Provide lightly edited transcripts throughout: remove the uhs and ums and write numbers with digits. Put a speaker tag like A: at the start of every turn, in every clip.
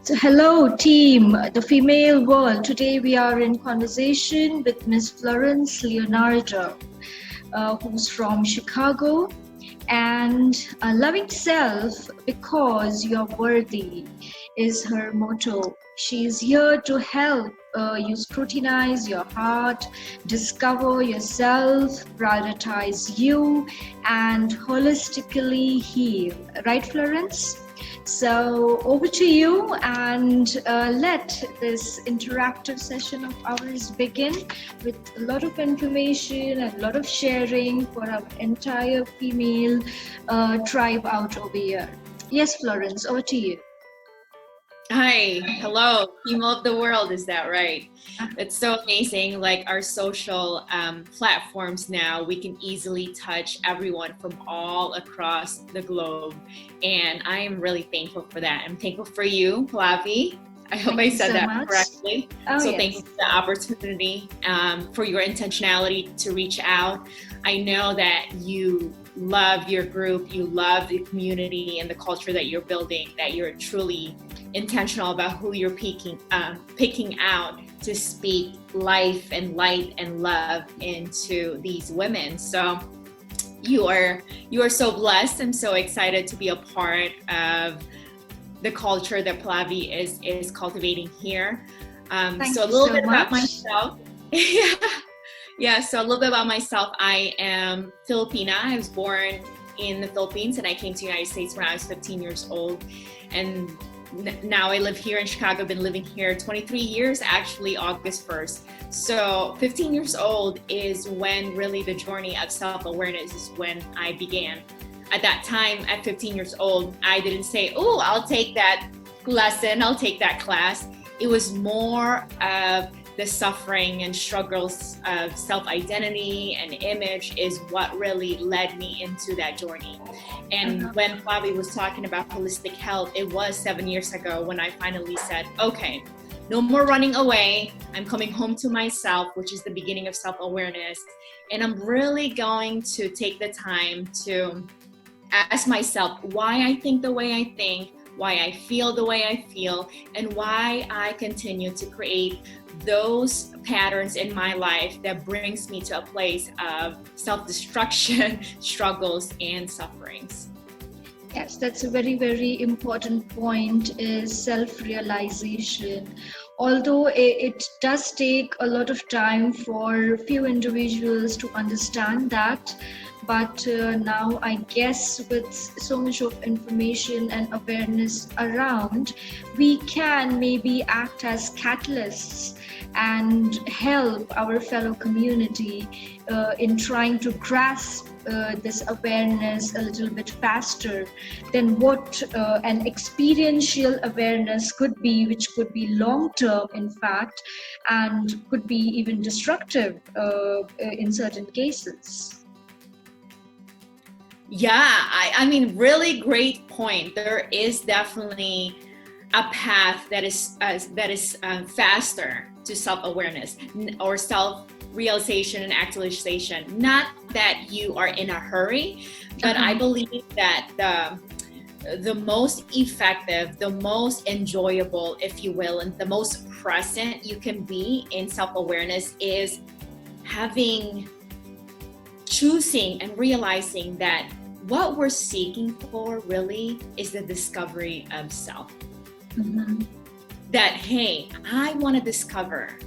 A: So hello, team, the female world. Today we are in conversation with Miss Florence Leonardo, who's from Chicago, and loving self because you're worthy is her motto. She's here to help you scrutinize your heart, discover yourself, prioritize you, and holistically heal. Right, Florence? So over to you, and let this interactive session of ours begin with a lot of information and a lot of sharing for our entire female tribe out over here. Yes, Florence, over to you.
B: Hi, hello, female of the world, is that right? It's so amazing, like our social platforms now, we can easily touch everyone from all across the globe. And I am really thankful for that. I'm thankful for you, Pallavi. I hope I said that correctly. So thank you for the opportunity, for your intentionality to reach out. I know that you love your group, you love the community and the culture that you're building, that you're truly intentional about who you're picking out to speak life and light and love into these women. So you are so blessed. I'm so excited to be a part of the culture that Pallavi is cultivating here. So a little bit about myself. So a little bit about myself. I am Filipina. I was born in the Philippines and I came to the United States when I was 15 years old. And now I live here in Chicago. I've been living here 23 years, actually August 1st. So 15 years old is when really the journey of self-awareness is when I began. At that time, at 15 years old, I didn't say, oh, I'll take that lesson, I'll take that class. It was more of the suffering and struggles of self-identity and image is what really led me into that journey. And when Pallavi was talking about holistic health, it was 7 years ago when I finally said, okay, no more running away. I'm coming home to myself, which is the beginning of self-awareness. And I'm really going to take the time to ask myself why I think the way I think, why I feel the way I feel, and why I continue to create those patterns in my life that brings me to a place of self-destruction, struggles, and sufferings.
A: Yes, that's a very, very important point, is self-realization. Although it does take a lot of time for few individuals to understand that, but now I guess with so much of information and awareness around, we can maybe act as catalysts and help our fellow community in trying to grasp this awareness a little bit faster than what an experiential awareness could be, which could be long-term in fact, and could be even destructive in certain cases.
B: Yeah, I mean, really great point. There is definitely a path that is faster to self-awareness or self-realization and actualization. Not that you are in a hurry, but I believe that the most effective, the most enjoyable, if you will, and the most present you can be in self-awareness is choosing and realizing that what we're seeking for really is the discovery of self. That, hey, I want to discover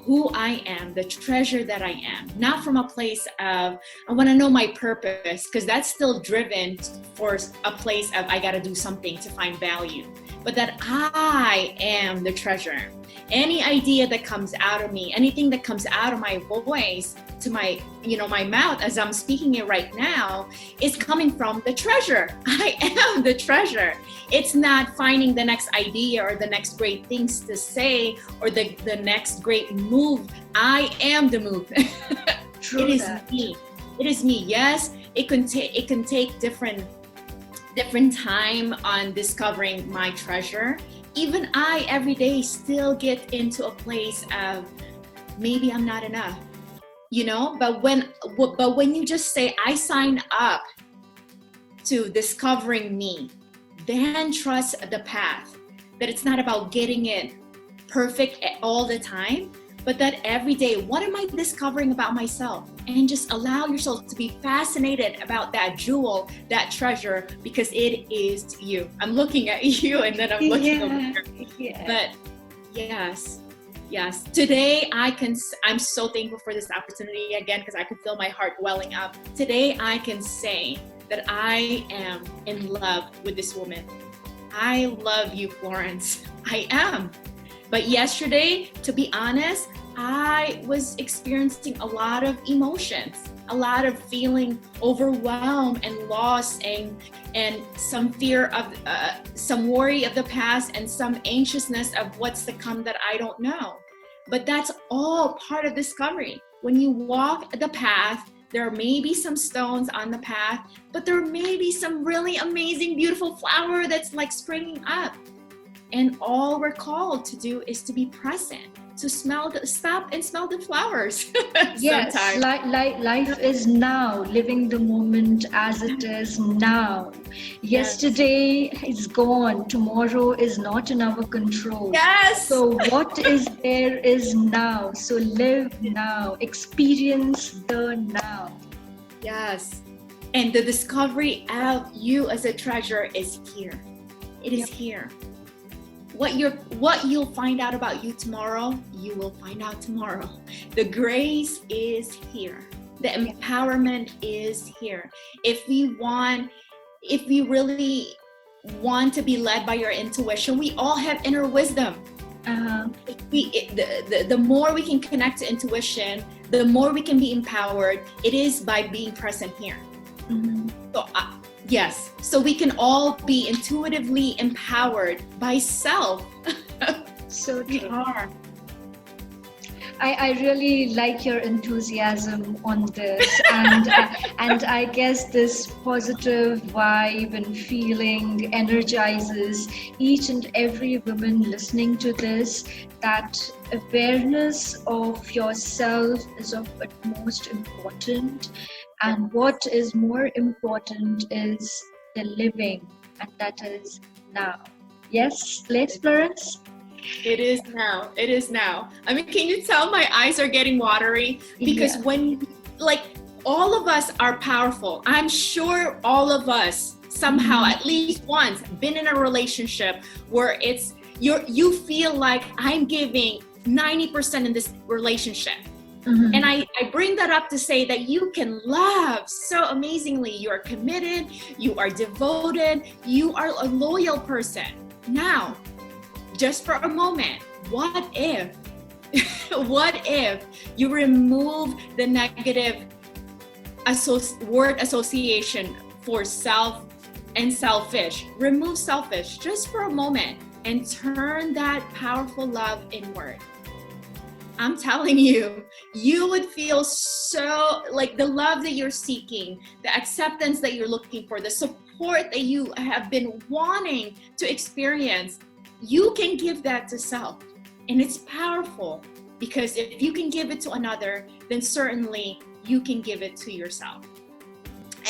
B: who I am, the treasure that I am, not from a place of, I want to know my purpose, because that's still driven for a place of, I got to do something to find value, but that I am the treasure. Any idea that comes out of me, anything that comes out of my voice to my mouth as I'm speaking it right now is coming from the treasure. I am the treasure. It's not finding the next idea or the next great things to say or the next great move. I am the move. It is me. It is me. Yes, it can take different time on discovering my treasure. Even I every day still get into a place of maybe I'm not enough, but when you just say I sign up to discovering me, then trust the path. that it's not about getting it perfect all the time, but that every day, what am I discovering about myself? And just allow yourself to be fascinated about that jewel, that treasure, because it is you. I'm looking at you and then I'm looking over here.
A: Yeah.
B: But yes. Today I'm so thankful for this opportunity again, because I can feel my heart welling up. Today I can say that I am in love with this woman. I love you, Florence. I am. But yesterday, to be honest, I was experiencing a lot of emotions, a lot of feeling overwhelmed and lost, and some fear of, some worry of the past, and some anxiousness of what's to come that I don't know. But that's all part of discovery. When you walk the path, there may be some stones on the path, but there may be some really amazing, beautiful flower that's like springing up. And all we're called to do is to be present, to stop and smell the flowers.
A: Yes, life is now, living the moment as it is now. Yesterday is gone, tomorrow is not in our control.
B: Yes.
A: So what is there is now. So live now, experience the now.
B: Yes. And the discovery of you as a treasure is here. It is here. What you'll find out about you tomorrow, you will find out tomorrow. The grace is here. The empowerment is here. If we really want to be led by your intuition, we all have inner wisdom. The more we can connect to intuition, the more we can be empowered. It is by being present here. So yes, so we can all be intuitively empowered by self.
A: So
B: we
A: true.
B: are.
A: I really like your enthusiasm on this, and I guess this positive vibe and feeling energizes each and every woman listening to this, that awareness of yourself is of utmost important, and what is more important is the living, and that is now. Yes, let's, Florence?
B: It is now. It is now. I mean, can you tell my eyes are getting watery? Because when, like, all of us are powerful. I'm sure all of us somehow, at least once, been in a relationship where you feel like I'm giving 90% in this relationship. And I bring that up to say that you can love so amazingly. You are committed, you are devoted, you are a loyal person. Now, just for a moment, what if you remove the negative word association for self and selfish? Remove selfish just for a moment and turn that powerful love inward. I'm telling you, you would feel so like the love that you're seeking, the acceptance that you're looking for, the support that you have been wanting to experience. You can give that to self, and it's powerful, because if you can give it to another, then certainly you can give it to yourself.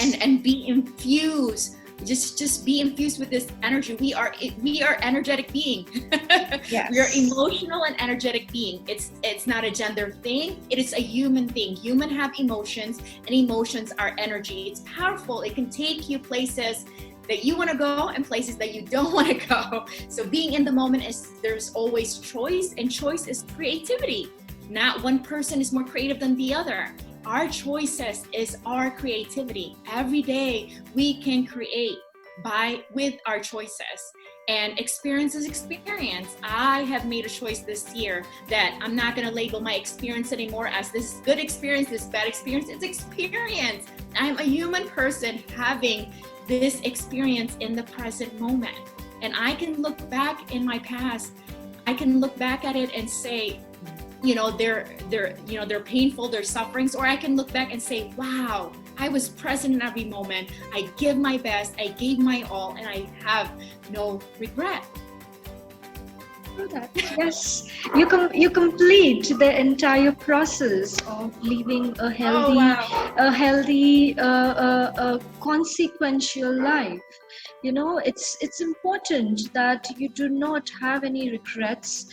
B: And be infused. Just be infused with this energy. We are energetic being.
A: Yes.
B: We are emotional and energetic being. It's not a gender thing. It is a human thing. Humans have emotions, and emotions are energy. It's powerful. It can take you places that you want to go and places that you don't want to go. So being in the moment there's always choice, and choice is creativity. Not one person is more creative than the other. Our choices is our creativity. Every day we can create with our choices. And experience is experience. I have made a choice this year that I'm not going to label my experience anymore as this good experience, this bad experience. It's experience. I'm a human person having this experience in the present moment. And I can look back in my past. I can look back at it and say, they're painful, they're sufferings, or I can look back and say, wow, I was present in every moment. I give my best, I gave my all, and I have no regret.
A: Yes, you complete the entire process of living a healthy, consequential life. it's important that you do not have any regrets.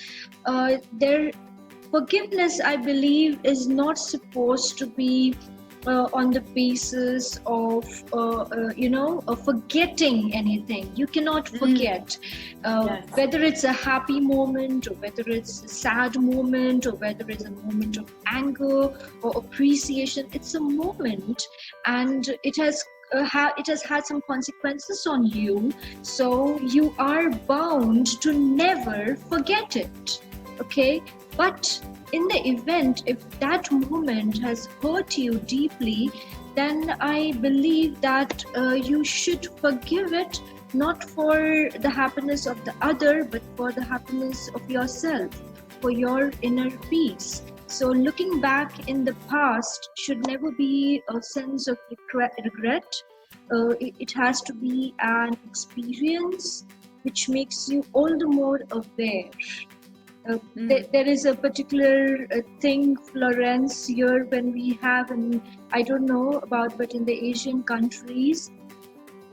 A: Forgiveness, I believe, is not supposed to be on the basis of forgetting anything. You cannot forget
B: Yes.
A: whether it's a happy moment or whether it's a sad moment or whether it's a moment of anger or appreciation. It's a moment, and it has had some consequences on you, so you are bound to never forget it. Okay, but in the event, if that moment has hurt you deeply, then I believe that you should forgive it, not for the happiness of the other, but for the happiness of yourself, for your inner peace. So looking back in the past should never be a sense of regret. It has to be an experience which makes you all the more aware. There is a particular thing, Florence, here when we have, and I don't know about, but in the Asian countries,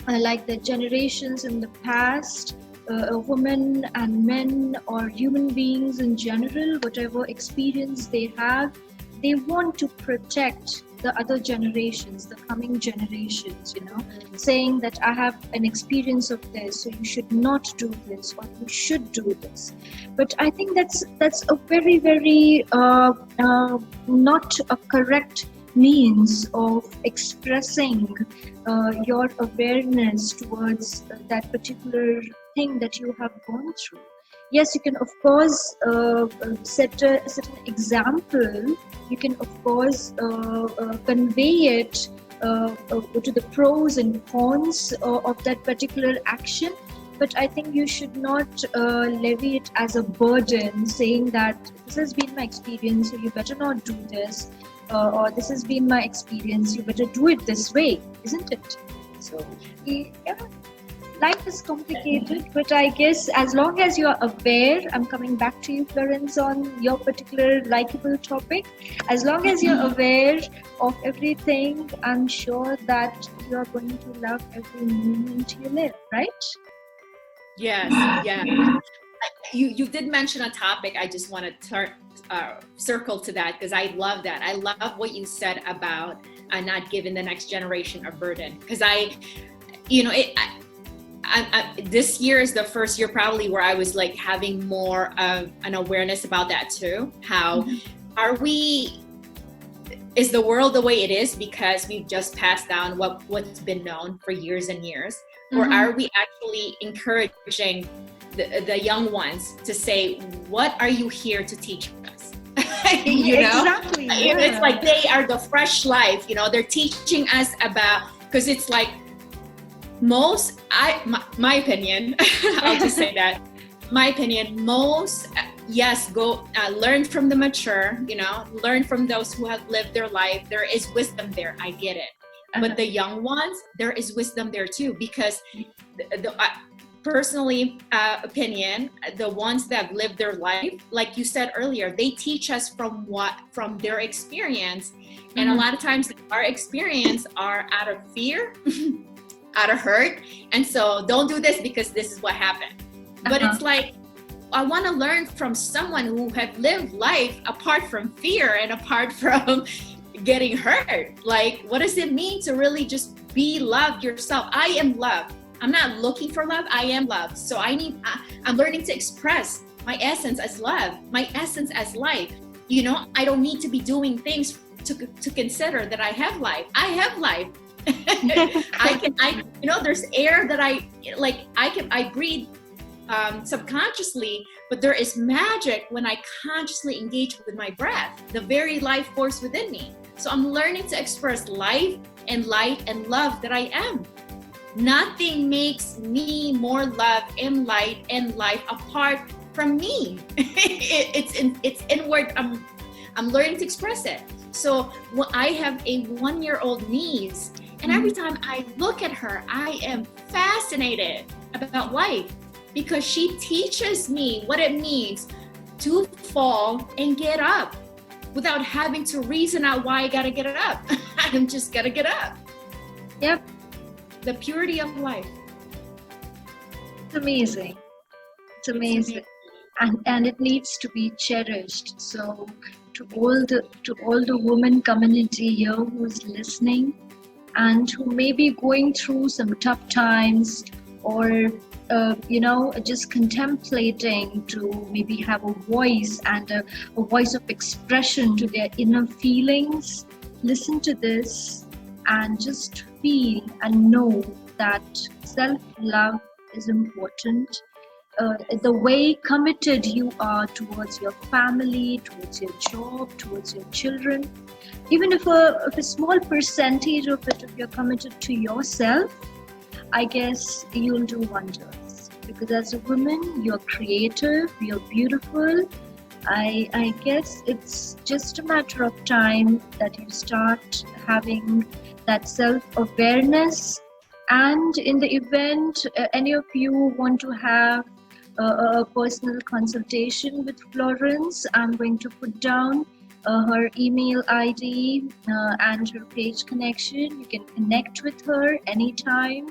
A: like the generations in the past, women and men or human beings in general, whatever experience they have, they want to protect the other generations, the coming generations, saying that I have an experience of this, so you should not do this, or you should do this. But I think that's a very, very not a correct means of expressing your awareness towards that particular thing that you have gone through. Yes, you can of course set an example. You can of course convey it to the pros and cons of that particular action. But I think you should not levy it as a burden, saying that this has been my experience, so you better not do this, or this has been my experience, you better do it this way, isn't it? So, yeah. Life is complicated, but I guess as long as you're aware, I'm coming back to you, Florence, on your particular likable topic. As long as you're aware of everything, I'm sure that you're going to love every moment you live, right?
B: Yes, yeah. You did mention a topic. I just want to circle to that because I love that. I love what you said about not giving the next generation a burden. Because this year is the first year probably where I was like having more of an awareness about that too. How is the world the way it is because we've just passed down what's been known for years and years? Or are we actually encouraging the young ones to say, what are you here to teach us?
A: Exactly. Yeah.
B: It's like they are the fresh life, they're teaching us about, because it's like my opinion, I'll just say that, my opinion, yes, go learn from the mature, learn from those who have lived their life. There is wisdom there. I get it. But the young ones, there is wisdom there too, because personally opinion, the ones that have lived their life, like you said earlier, they teach us from their experience. And a lot of times our experience are out of fear, out of hurt. And so don't do this because this is what happened. But it's like, I want to learn from someone who had lived life apart from fear and apart from getting hurt. Like, what does it mean to really just be love yourself? I am love. I'm not looking for love. I am love. So I'm learning to express my essence as love, my essence as life. I don't need to be doing things to consider that I have life. I have life. There's air that I breathe subconsciously, but there is magic when I consciously engage with my breath, the very life force within me. So I'm learning to express life and light and love that I am. Nothing makes me more love and light and life apart from me. It's inward. I'm learning to express it. So I have a 1-year-old niece, and every time I look at her, I am fascinated about life because she teaches me what it means to fall and get up without having to reason out why I gotta get it up. I'm just gotta get up.
A: Yep.
B: The purity of life.
A: It's amazing. It's
B: It's
A: amazing.
B: amazing.
A: And it needs to be cherished. So to all the women community here who's listening and who may be going through some tough times, or just contemplating to maybe have a voice and a voice of expression to their inner feelings, listen to this and just feel and know that self-love is important. The way committed you are towards your family, towards your job, towards your children, even if a small percentage of it, if you're committed to yourself, I guess you'll do wonders. Because as a woman, you're creative, you're beautiful. I guess it's just a matter of time that you start having that self-awareness. And in the event any of you want to have a personal consultation with Florence, I'm going to put down her email ID and her page connection. You can connect with her anytime.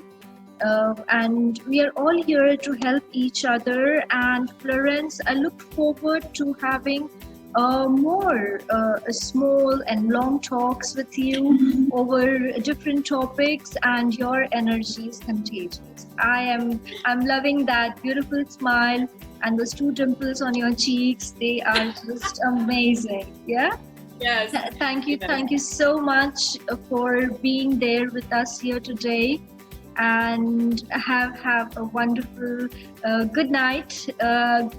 A: And we are all here to help each other. And Florence, I look forward to having more small and long talks with you over different topics, and your energy is contagious. I'm loving that beautiful smile and those two dimples on your cheeks. They are just amazing. Yeah.
B: Yes.
A: Thank you so much for being there with us here today. And have a wonderful good night,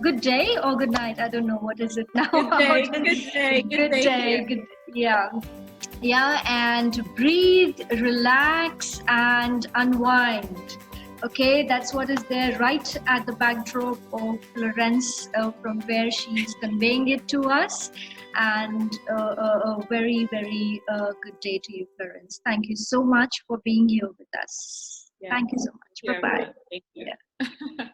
A: good day, or good night. I don't know, what is it now.
B: Good day. Good day.
A: Good, yeah. And breathe, relax, and unwind. Okay, that's what is there right at the backdrop of Florence, from where she's conveying it to us. And a very, very good day to you, Florence. Thank you so much for being here with us.
B: Yeah.
A: Thank you so much. Bye-bye.
B: Thank you.
A: Yeah.